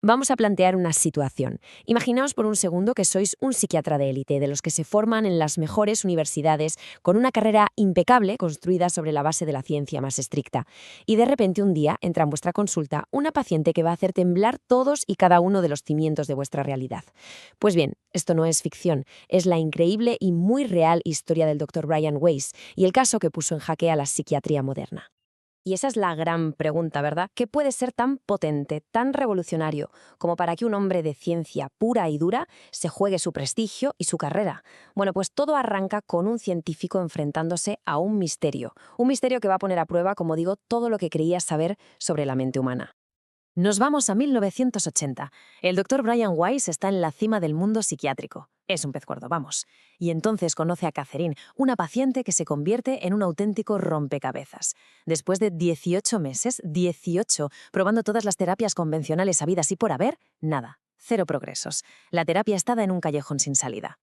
Vamos a plantear una situación. Imaginaos por un segundo que sois un psiquiatra de élite, de los que se forman en las mejores universidades, con una carrera impecable construida sobre la base de la ciencia más estricta. Y de repente un día entra en vuestra consulta una paciente que va a hacer temblar todos y cada uno de los cimientos de vuestra realidad. Pues bien, esto no es ficción, es la increíble y muy real historia del Dr. Brian Weiss y el caso que puso en jaque a la psiquiatría moderna. Y esa es la gran pregunta, ¿verdad? ¿Qué puede ser tan potente, tan revolucionario, como para que un hombre de ciencia pura y dura se juegue su prestigio y su carrera? Bueno, pues todo arranca con un científico enfrentándose a un misterio que va a poner a prueba, como digo, todo lo que creías saber sobre la mente humana. Nos vamos a 1980. El doctor Brian Weiss está en la cima del mundo psiquiátrico. Es un pez gordo, vamos. Y entonces conoce a Catherine, una paciente que se convierte en un auténtico rompecabezas. Después de 18 meses, 18, probando todas las terapias convencionales habidas y por haber, nada, cero progresos. La terapia estaba en un callejón sin salida.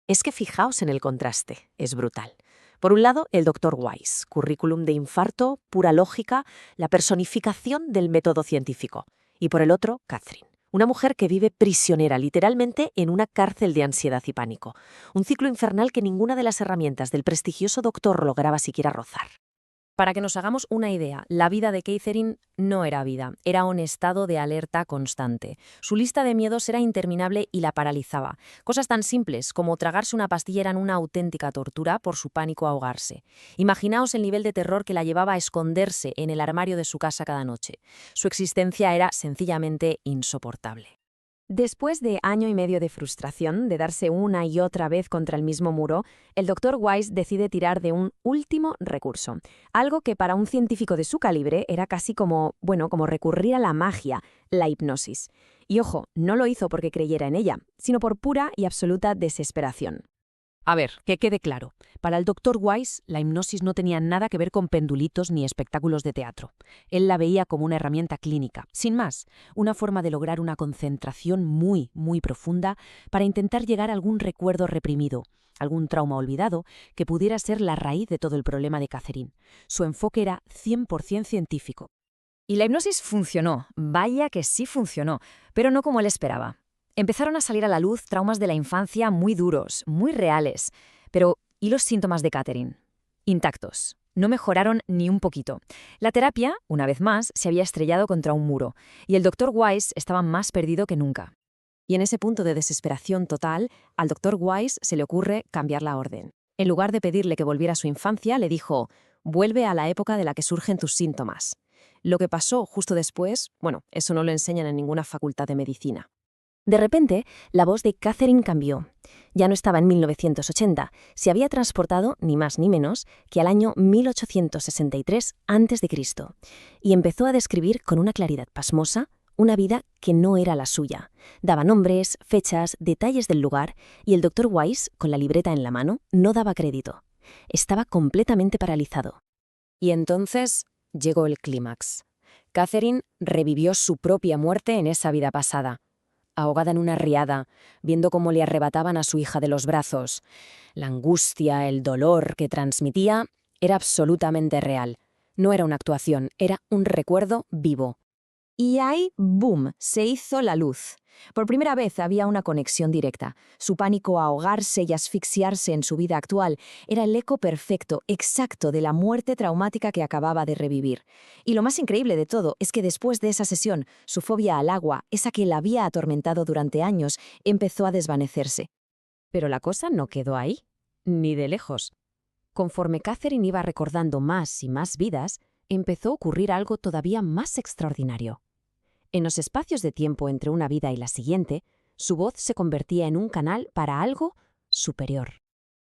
Es que fijaos en el contraste, es brutal. Por un lado, el Dr. Weiss, currículum de infarto, pura lógica, la personificación del método científico. Y por el otro, Catherine, una mujer que vive prisionera literalmente en una cárcel de ansiedad y pánico. Un ciclo infernal que ninguna de las herramientas del prestigioso doctor lograba siquiera rozar. Para que nos hagamos una idea, la vida de Catherine no era vida, era un estado de alerta constante. Su lista de miedos era interminable y la paralizaba. Cosas tan simples como tragarse una pastilla eran una auténtica tortura por su pánico a ahogarse. Imaginaos el nivel de terror que la llevaba a esconderse en el armario de su casa cada noche. Su existencia era sencillamente insoportable. Después de año y medio de frustración, de darse una y otra vez contra el mismo muro, el Dr. Weiss decide tirar de un último recurso, algo que para un científico de su calibre era casi como recurrir a la magia, la hipnosis. Y ojo, no lo hizo porque creyera en ella, sino por pura y absoluta desesperación. A ver, que quede claro. Para el Dr. Weiss, la hipnosis no tenía nada que ver con pendulitos ni espectáculos de teatro. Él la veía como una herramienta clínica, sin más, una forma de lograr una concentración muy, muy profunda para intentar llegar a algún recuerdo reprimido, algún trauma olvidado, que pudiera ser la raíz de todo el problema de Catherine. Su enfoque era 100% científico. Y la hipnosis funcionó, vaya que sí funcionó, pero no como él esperaba. Empezaron a salir a la luz traumas de la infancia muy duros, muy reales. Pero, ¿y los síntomas de Catherine? Intactos. No mejoraron ni un poquito. La terapia, una vez más, se había estrellado contra un muro, y el Dr. Weiss estaba más perdido que nunca. Y en ese punto de desesperación total, al Dr. Weiss se le ocurre cambiar la orden. En lugar de pedirle que volviera a su infancia, le dijo: «Vuelve a la época de la que surgen tus síntomas». Lo que pasó justo después, eso no lo enseñan en ninguna facultad de medicina. De repente, la voz de Catherine cambió. Ya no estaba en 1980, se había transportado, ni más ni menos, que al año 1863 a.C., y empezó a describir con una claridad pasmosa una vida que no era la suya. Daba nombres, fechas, detalles del lugar, y el Dr. Weiss, con la libreta en la mano, no daba crédito. Estaba completamente paralizado. Y entonces llegó el clímax. Catherine revivió su propia muerte en esa vida pasada, ahogada en una riada, viendo cómo le arrebataban a su hija de los brazos. La angustia, el dolor que transmitía era absolutamente real. No era una actuación, era un recuerdo vivo. Y ahí, ¡boom!, se hizo la luz. Por primera vez había una conexión directa. Su pánico a ahogarse y asfixiarse en su vida actual era el eco perfecto, exacto, de la muerte traumática que acababa de revivir. Y lo más increíble de todo es que después de esa sesión, su fobia al agua, esa que la había atormentado durante años, empezó a desvanecerse. Pero la cosa no quedó ahí, ni de lejos. Conforme Catherine iba recordando más y más vidas, empezó a ocurrir algo todavía más extraordinario. En los espacios de tiempo entre una vida y la siguiente, su voz se convertía en un canal para algo superior.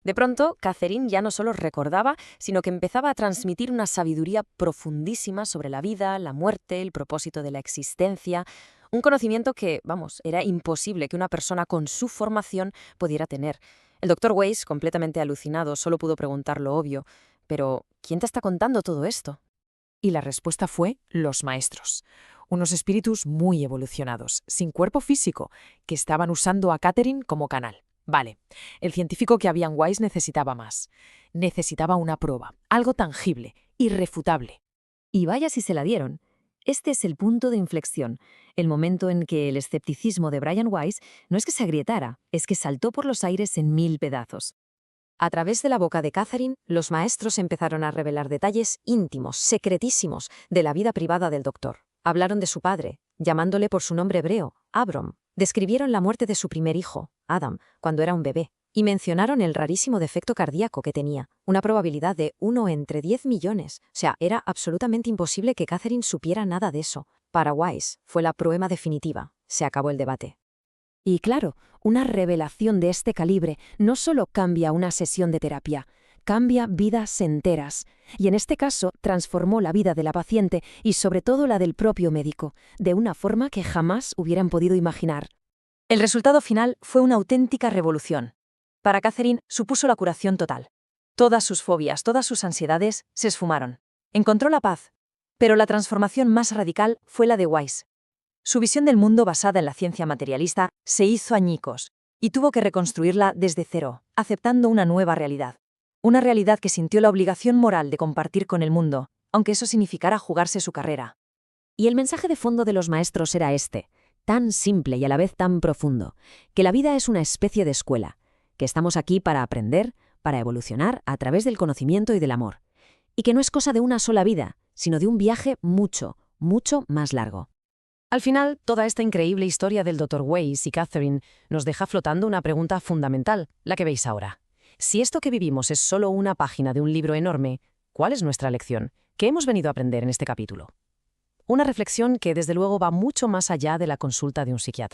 De pronto, Catherine ya no solo recordaba, sino que empezaba a transmitir una sabiduría profundísima sobre la vida, la muerte, el propósito de la existencia, un conocimiento que, era imposible que una persona con su formación pudiera tener. El Dr. Weiss, completamente alucinado, solo pudo preguntar lo obvio: «¿Pero quién te está contando todo esto?». Y la respuesta fue los maestros. Unos espíritus muy evolucionados, sin cuerpo físico, que estaban usando a Catherine como canal. Vale, el científico que había en Weiss necesitaba más. Necesitaba una prueba, algo tangible, irrefutable. Y vaya si se la dieron. Este es el punto de inflexión, el momento en que el escepticismo de Brian Weiss no es que se agrietara, es que saltó por los aires en 1000 pedazos. A través de la boca de Catherine, los maestros empezaron a revelar detalles íntimos, secretísimos, de la vida privada del doctor. Hablaron de su padre, llamándole por su nombre hebreo, Abram. Describieron la muerte de su primer hijo, Adam, cuando era un bebé, y mencionaron el rarísimo defecto cardíaco que tenía, una probabilidad de 1 entre 10 millones. O sea, era absolutamente imposible que Catherine supiera nada de eso. Para Weiss, fue la prueba definitiva. Se acabó el debate. Y claro, una revelación de este calibre no solo cambia una sesión de terapia, cambia vidas enteras. Y en este caso transformó la vida de la paciente y sobre todo la del propio médico, de una forma que jamás hubieran podido imaginar. El resultado final fue una auténtica revolución. Para Catherine supuso la curación total. Todas sus fobias, todas sus ansiedades se esfumaron. Encontró la paz. Pero la transformación más radical fue la de Weiss. Su visión del mundo basada en la ciencia materialista se hizo añicos y tuvo que reconstruirla desde cero, aceptando una nueva realidad. Una realidad que sintió la obligación moral de compartir con el mundo, aunque eso significara jugarse su carrera. Y el mensaje de fondo de los maestros era este, tan simple y a la vez tan profundo, que la vida es una especie de escuela, que estamos aquí para aprender, para evolucionar a través del conocimiento y del amor, y que no es cosa de una sola vida, sino de un viaje mucho, mucho más largo. Al final, toda esta increíble historia del Dr. Weiss y Catherine nos deja flotando una pregunta fundamental, la que veis ahora. Si esto que vivimos es solo una página de un libro enorme, ¿cuál es nuestra lección? ¿Qué hemos venido a aprender en este capítulo? Una reflexión que desde luego va mucho más allá de la consulta de un psiquiatra.